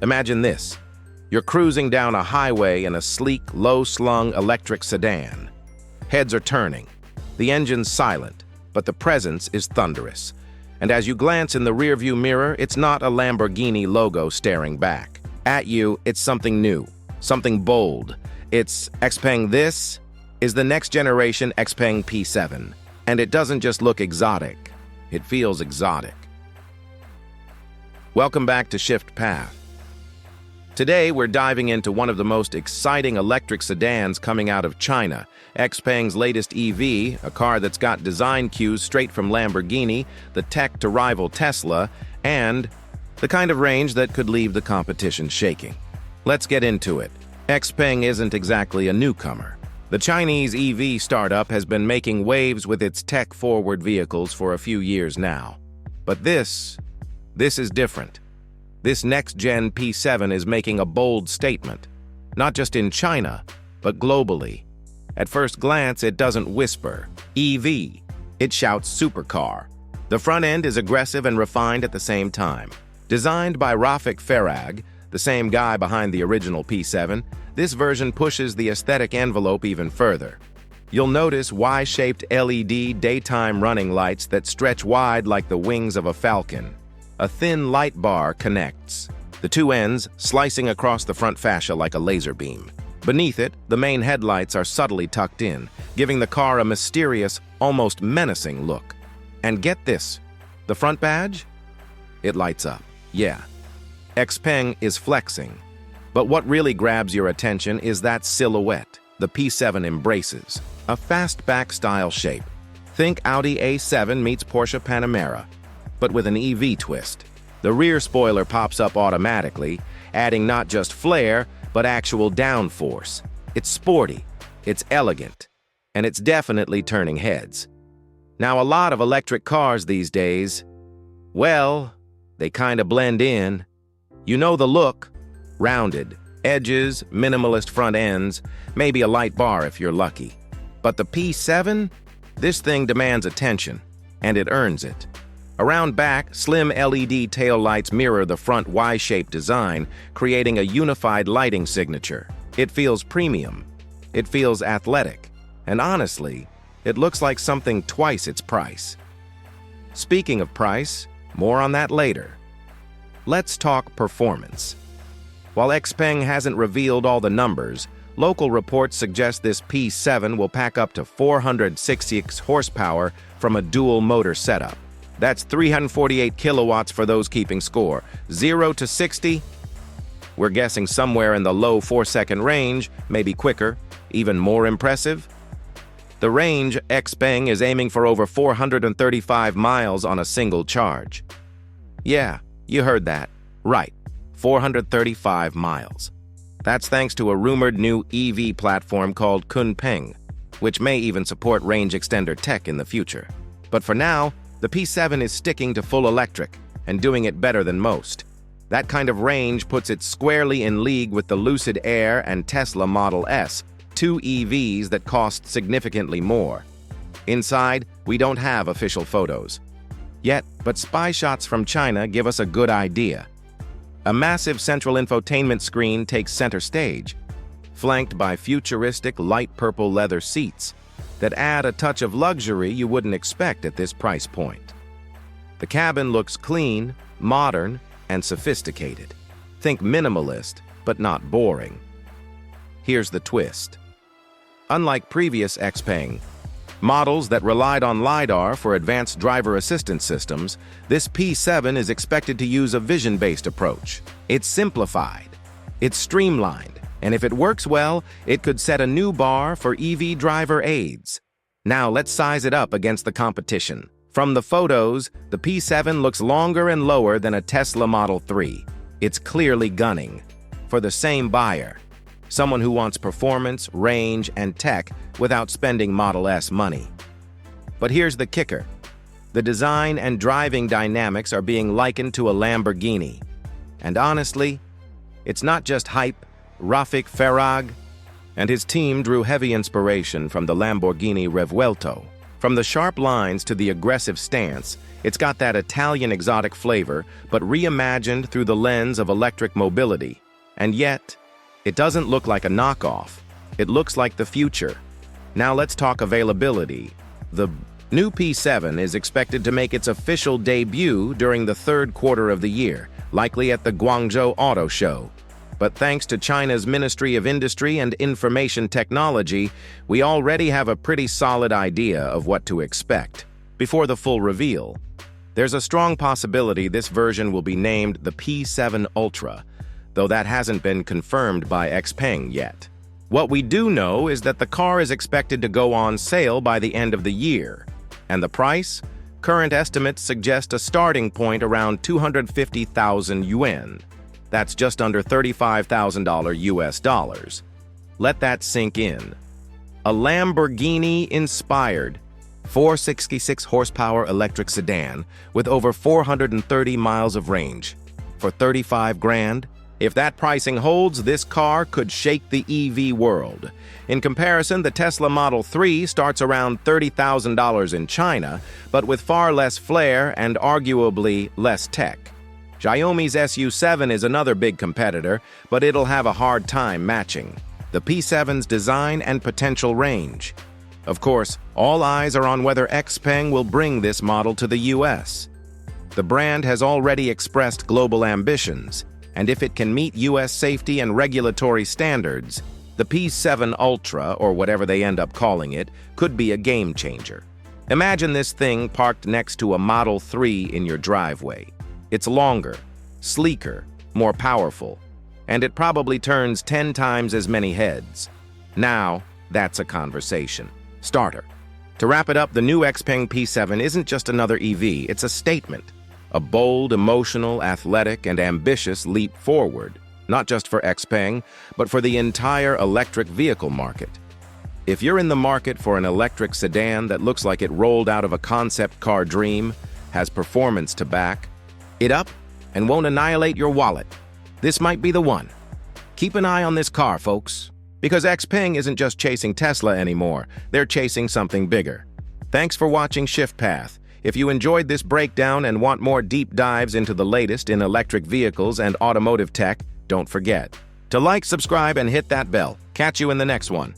Imagine this. You're cruising down a highway in a sleek, low-slung electric sedan. Heads are turning. The engine's silent, but the presence is thunderous. And as you glance in the rearview mirror, it's not a Lamborghini logo staring back. At you, it's something new, something bold. It's Xpeng. This is the next generation Xpeng P7. And it doesn't just look exotic, it feels exotic. Welcome back to Shift Path. Today, we're diving into one of the most exciting electric sedans coming out of China, Xpeng's latest EV, a car that's got design cues straight from Lamborghini, the tech to rival Tesla, and the kind of range that could leave the competition shaking. Let's get into it. Xpeng isn't exactly a newcomer. The Chinese EV startup has been making waves with its tech-forward vehicles for a few years now. But this is different. This next-gen P7 is making a bold statement, not just in China, but globally. At first glance, it doesn't whisper EV, it shouts supercar. The front end is aggressive and refined at the same time. Designed by Rafik Ferrag, the same guy behind the original P7, this version pushes the aesthetic envelope even further. You'll notice Y-shaped LED daytime running lights that stretch wide like the wings of a falcon. A thin light bar connects, the two ends slicing across the front fascia like a laser beam. Beneath it, the main headlights are subtly tucked in, giving the car a mysterious, almost menacing look. And get this, the front badge? It lights up. Yeah, Xpeng is flexing. But what really grabs your attention is that silhouette the P7 embraces. A fastback style shape. Think Audi A7 meets Porsche Panamera, but with an EV twist. The rear spoiler pops up automatically, adding not just flair, but actual downforce. It's sporty, it's elegant, and it's definitely turning heads. Now, a lot of electric cars these days, well, they kind of blend in. You know the look. Rounded edges, minimalist front ends, maybe a light bar if you're lucky. But the P7? This thing demands attention, and it earns it. Around back, slim LED taillights mirror the front Y-shaped design, creating a unified lighting signature. It feels premium. It feels athletic. And honestly, it looks like something twice its price. Speaking of price, more on that later. Let's talk performance. While Xpeng hasn't revealed all the numbers, local reports suggest this P7 will pack up to 466 horsepower from a dual motor setup. That's 348 kilowatts for those keeping score. 0 to 60? We're guessing somewhere in the low 4-second range, maybe quicker, even more impressive. The range, Xpeng is aiming for over 435 miles on a single charge. Yeah, you heard that. Right, 435 miles. That's thanks to a rumored new EV platform called Xpeng, which may even support range extender tech in the future. But for now, the P7 is sticking to full electric and doing it better than most. That kind of range puts it squarely in league with the Lucid Air and Tesla Model S, two EVs that cost significantly more. Inside, we don't have official photos yet, but spy shots from China give us a good idea. A massive central infotainment screen takes center stage, flanked by futuristic light purple leather seats that add a touch of luxury you wouldn't expect at this price point. The cabin looks clean, modern, and sophisticated. Think minimalist, but not boring. Here's the twist. Unlike previous Xpeng models that relied on LiDAR for advanced driver assistance systems, this P7 is expected to use a vision-based approach. It's simplified, it's streamlined, and if it works well, it could set a new bar for EV driver aids. Now let's size it up against the competition. From the photos, the P7 looks longer and lower than a Tesla Model 3. It's clearly gunning for the same buyer, someone who wants performance, range, and tech without spending Model S money. But here's the kicker. The design and driving dynamics are being likened to a Lamborghini. And honestly, it's not just hype. Rafik Ferrag and his team drew heavy inspiration from the Lamborghini Revuelto, From the sharp lines to the aggressive stance, it's got that Italian exotic flavor, but reimagined through the lens of electric mobility. And yet, it doesn't look like a knockoff. It looks like the future. Now let's talk availability. The new P7 is expected to make its official debut during the third quarter of the year, likely at the Guangzhou Auto Show. But thanks to China's Ministry of Industry and Information Technology, we already have a pretty solid idea of what to expect. Before the full reveal, there's a strong possibility this version will be named the P7 Ultra, though that hasn't been confirmed by Xpeng yet. What we do know is that the car is expected to go on sale by the end of the year. And the price? Current estimates suggest a starting point around 250,000 yuan. That's just under $35,000 US dollars. Let that sink in. A Lamborghini-inspired 466 horsepower electric sedan with over 430 miles of range. For 35 grand? If that pricing holds, this car could shake the EV world. In comparison, the Tesla Model 3 starts around $30,000 in China, but with far less flair and arguably less tech. Xiaomi's SU7 is another big competitor, but it'll have a hard time matching the P7's design and potential range. Of course, all eyes are on whether Xpeng will bring this model to the US. The brand has already expressed global ambitions, and if it can meet US safety and regulatory standards, the P7 Ultra, or whatever they end up calling it, could be a game changer. Imagine this thing parked next to a Model 3 in your driveway. It's longer, sleeker, more powerful, and it probably turns 10 times as many heads. Now, that's a conversation starter. To wrap it up, the new Xpeng P7 isn't just another EV, it's a statement. A bold, emotional, athletic, and ambitious leap forward, not just for Xpeng, but for the entire electric vehicle market. If you're in the market for an electric sedan that looks like it rolled out of a concept car dream, has performance to back it up, and won't annihilate your wallet, this might be the one. Keep an eye on this car, folks, because Xpeng isn't just chasing Tesla anymore, they're chasing something bigger. Thanks for watching Shift Path. If you enjoyed this breakdown and want more deep dives into the latest in electric vehicles and automotive tech, don't forget to like, subscribe, and hit that bell. Catch you in the next one.